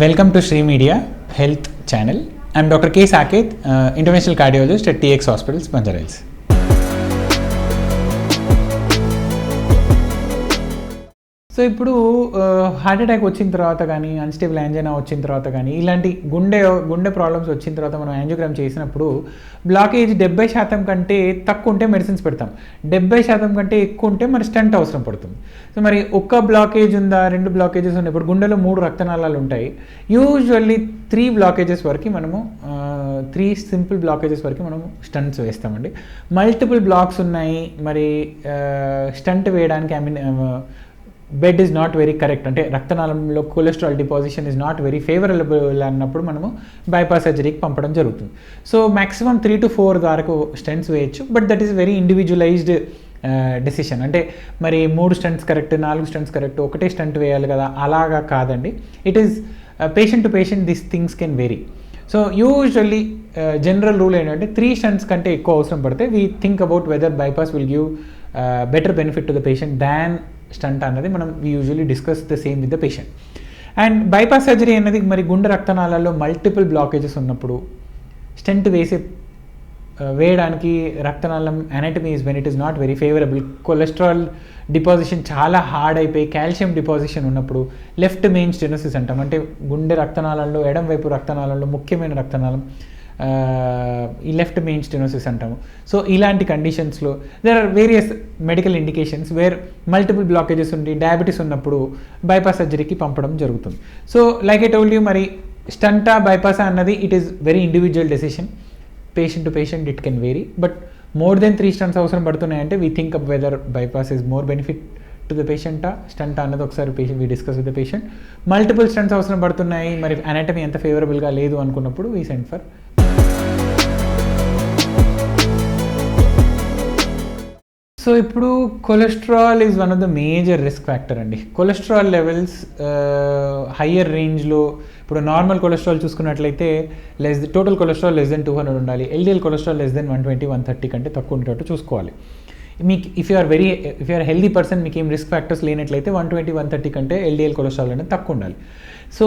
Welcome to Sri Media Health Channel. I am Dr. K. Saket, Interventional Cardiologist at TX Hospitals, Banjara Hills. So ఇప్పుడు heart attack వచ్చిన తర్వాత కానీ unstable angina వచ్చిన తర్వాత కానీ ఇలాంటి గుండె ప్రాబ్లమ్స్ వచ్చిన తర్వాత మనం యాంజియోగ్రామ్ చేసినప్పుడు బ్లాకేజ్ 70% కంటే తక్కువ ఉంటే మెడిసిన్స్ పెడతాం, 70% కంటే ఎక్కువ ఉంటే మరి స్టంట్ అవసరం పడుతుంది. సో మరి ఒక్క బ్లాకేజ్ ఉందా, 2 బ్లాకేజెస్ ఉన్నాయి, ఇప్పుడు గుండెలో 3 రక్తనాళాలు ఉంటాయి. యూజువల్లీ 3 బ్లాకేజెస్ వరకు మనము 3 సింపుల్ బ్లాకేజెస్ వరకు మనం స్టంట్స్ వేస్తామండి. మల్టిపుల్ బ్లాక్స్ ఉన్నాయి, మరి స్టంట్ వేయడానికి bed is not very correct, అంటే రక్తనాళంలో cholesterol deposition is not very favourable అన్నప్పుడు మనము బైపాస్ సర్జరీకి పంపడం జరుగుతుంది. సో మ్యాక్సిమం 3 to 4 వరకు స్టెంట్స్ వేయచ్చు, but that is very individualized decision. అంటే మరి 3 స్టంట్స్ కరెక్ట్, 4 స్టంట్స్ కరెక్ట్, ఒకటే స్టంట్ వేయాలి కదా, అలాగా కాదండి. It is patient to patient this things can vary. So usually general rule ఏంటంటే 3 స్టంట్స్ కంటే ఎక్కువ అవసరం పడితే we think about whether bypass will give better benefit to the patient than stent అన్నది మనం usually discuss the same with the patient. And bypass surgery అనేది మరి గుండె రక్తనాళాల్లో మల్టిపుల్ బ్లాకేజెస్ ఉన్నప్పుడు స్టెంట్ వేయడానికి రక్తనాళం anatomy is when it is not very favourable, cholesterol deposition చాలా హార్డ్ అయిపోయి కాల్షియం డిపాజిషన్ ఉన్నప్పుడు లెఫ్ట్ మెయిన్ స్టెనోసిస్ అంటాం, అంటే గుండె రక్తనాళంలో ఎడం వైపు రక్తనాళంలో ముఖ్యమైన రక్తనాళం ఈ లెఫ్ట్ మెయిన్ స్టెనోసిస్ అంటాము. సో ఇలాంటి కండిషన్స్లో there are various medical indications where multiple blockages ఉండి డయాబెటీస్ ఉన్నప్పుడు బైపాస్ సర్జరీకి పంపడం జరుగుతుంది. So like I told you, మరి స్టంటా బైపాసా అన్నది it is very individual decision, patient to patient it can vary. But more than 3 stents అవసరం పడుతున్నాయంటే we think up whether bypass is more benefit to the పేషెంటా స్టంట్ అన్నది ఒకసారి patient we discuss with the patient. Multiple stents అవసరం పడుతున్నాయి, మరి anatomy ఎంత ఫేవరబుల్గా లేదు అనుకున్నప్పుడు వీ సెండ్ ఫర్. సో ఇప్పుడు cholesterol is one of the major risk factor అండి. కొలెస్ట్రాల్ లెవెల్స్ హయ్యర్ రేంజ్లో, ఇప్పుడు నార్మల్ కొలెస్ట్రాల్ చూసుకున్నట్లయితే టోటల్ కొలెస్ట్రాల్ లెస్ దెన్ 200 ఉండాలి, LDL కొలెస్ట్రాల్ లెస్ దెన్ 120-130 కంటే తక్కువ ఉండేటట్టు చూసుకోవాలి. మీకు if you are healthy person, మీకు ఏం రిస్క్ ఫ్యాక్టర్స్ లేనట్లయితే 120-130 కంటే LDL కొలెస్ట్రాల్ అనేది తక్కువ ఉండాలి. సో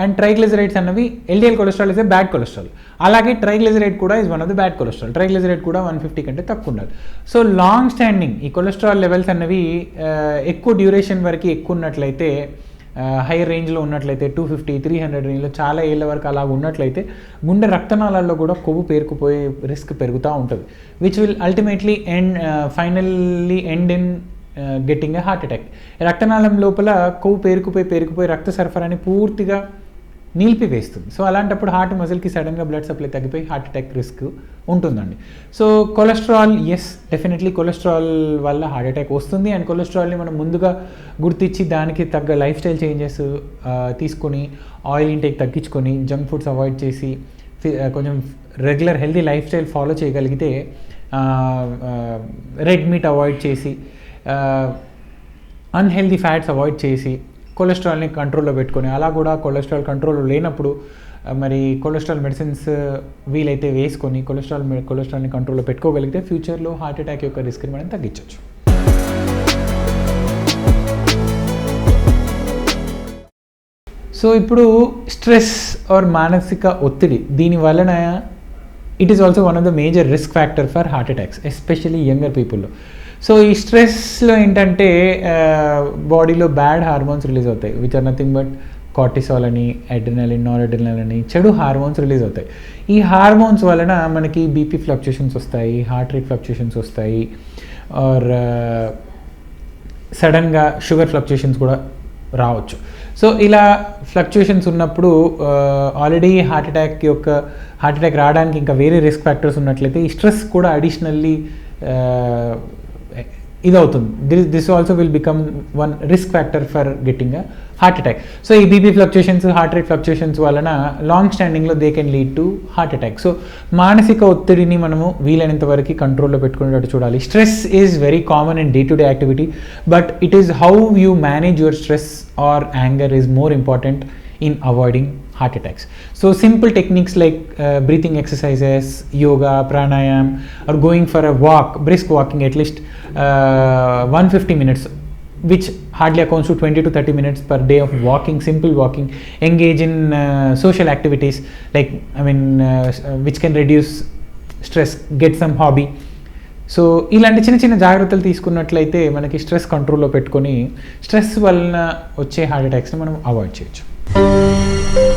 అండ్ ట్రైగ్లిజరైడ్స్ అన్నవి, LDL cholesterol is a bad cholesterol, అలాగే ట్రైగ్లిజరైడ్ కూడా is one of the bad cholesterol, triglyceride కూడా 150 కంటే తక్కువ ఉండాలి. సో లాంగ్ స్టాండింగ్ ఈ కొలెస్ట్రాల్ లెవెల్స్ అన్నవి ఎక్కువ డ్యూరేషన్ వరకు ఎక్కువ ఉన్నట్లయితే, హైయర్ రేంజ్లో ఉన్నట్లయితే 250-300 రేంజ్లో చాలా ఏళ్ళ వరకు అలా ఉన్నట్లయితే గుండె రక్తనాళాల్లో కూడా కొవ్వు పేరుకుపోయే రిస్క్ పెరుగుతూ ఉంటుంది, which will ultimately finally end in getting a heart attack. రక్తనాళం లోపల కొవ్వు పేరుకుపోయి రక్త సరఫరాని పూర్తిగా నిలిపివేస్తుంది. సో అలాంటప్పుడు హార్ట్ మజిల్కి సడన్గా బ్లడ్ సప్లై తగ్గిపోయి హార్ట్ అటాక్ రిస్క్ ఉంటుందండి. So cholesterol, yes definitely cholesterol వల్ల హార్ట్ అటాక్ వస్తుంది. అండ్ కొలెస్ట్రాల్ని మనం ముందుగా గుర్తించి దానికి తగ్గ లైఫ్ స్టైల్ చేంజెస్ తీసుకొని, ఆయిల్ ఇంటేక్ తగ్గించుకొని, జంక్ ఫుడ్స్ అవాయిడ్ చేసి, కొంచెం regular healthy life style follow చేయగలిగితే, రెడ్ మీట్ అవాయిడ్ చేసి, అన్హెల్దీ ఫ్యాట్స్ అవాయిడ్ చేసి, కొలెస్ట్రాల్ని కంట్రోల్లో పెట్టుకొని, అలా కూడా కొలెస్ట్రాల్ కంట్రోల్లో లేనప్పుడు మరి కొలెస్ట్రాల్ మెడిసిన్స్ వీలైతే వేసుకొని కొలెస్ట్రాల్ని కంట్రోల్లో పెట్టుకోగలిగితే ఫ్యూచర్లో హార్ట్ అటాక్ యొక్క రిస్క్ని మనం తగ్గించవచ్చు. సో ఇప్పుడు స్ట్రెస్ ఆర్ మానసిక ఒత్తిడి, దీని వలన it is also one of the major risk factor for heart attacks, especially younger పీపుల్లో. సో ఈ స్ట్రెస్లో ఏంటంటే బాడీలో బ్యాడ్ హార్మోన్స్ రిలీజ్ అవుతాయి, which are nothing but cortisol అని, అడ్రినలిన్, నార్ అడ్రినలిన్ అని చెడు హార్మోన్స్ రిలీజ్ అవుతాయి. ఈ హార్మోన్స్ వలన మనకి బీపీ ఫ్లక్చుయేషన్స్ వస్తాయి, హార్ట్ రేట్ ఫ్లక్చుయేషన్స్ వస్తాయి, ఆర్ సడన్గా షుగర్ ఫ్లక్చుయేషన్స్ కూడా రావచ్చు. సో ఇలా ఫ్లక్చుయేషన్స్ ఉన్నప్పుడు ఆల్రెడీ హార్ట్ అటాక్ రావడానికి ఇంకా వేరే రిస్క్ ఫ్యాక్టర్స్ ఉన్నట్లయితే ఈ స్ట్రెస్ కూడా అడిషనల్లీ ఇదవుతుంది. This also will become one risk factor for getting a heart attack. So ఈ BP fluctuations, heart rate fluctuations వలన లాంగ్ స్టాండింగ్లో they can lead to heart attack. So మానసిక ఒత్తిడిని మనము వీలైనంత వరకు కంట్రోల్లో పెట్టుకునేటట్టు చూడాలి. Stress is very common in day to day activity, but it is how you manage your stress or anger is more important in avoiding heart attacks. So simple techniques like breathing exercises, yoga, pranayam, or going for a walk, brisk walking at least 150 minutes which hardly accounts to 20 to 30 minutes per day of walking, simple walking, engage in social activities like which can reduce stress, get some hobby. So ఇలాంటి చిన్న చిన్న జాగ్రత్తలు తీసుకున్నట్లయితే మనకి stress కంట్రోల్లో పెట్టుకొని stress వలన వచ్చే హార్ట్ అటాక్స్ని మనం అవాయిడ్ చేయొచ్చు.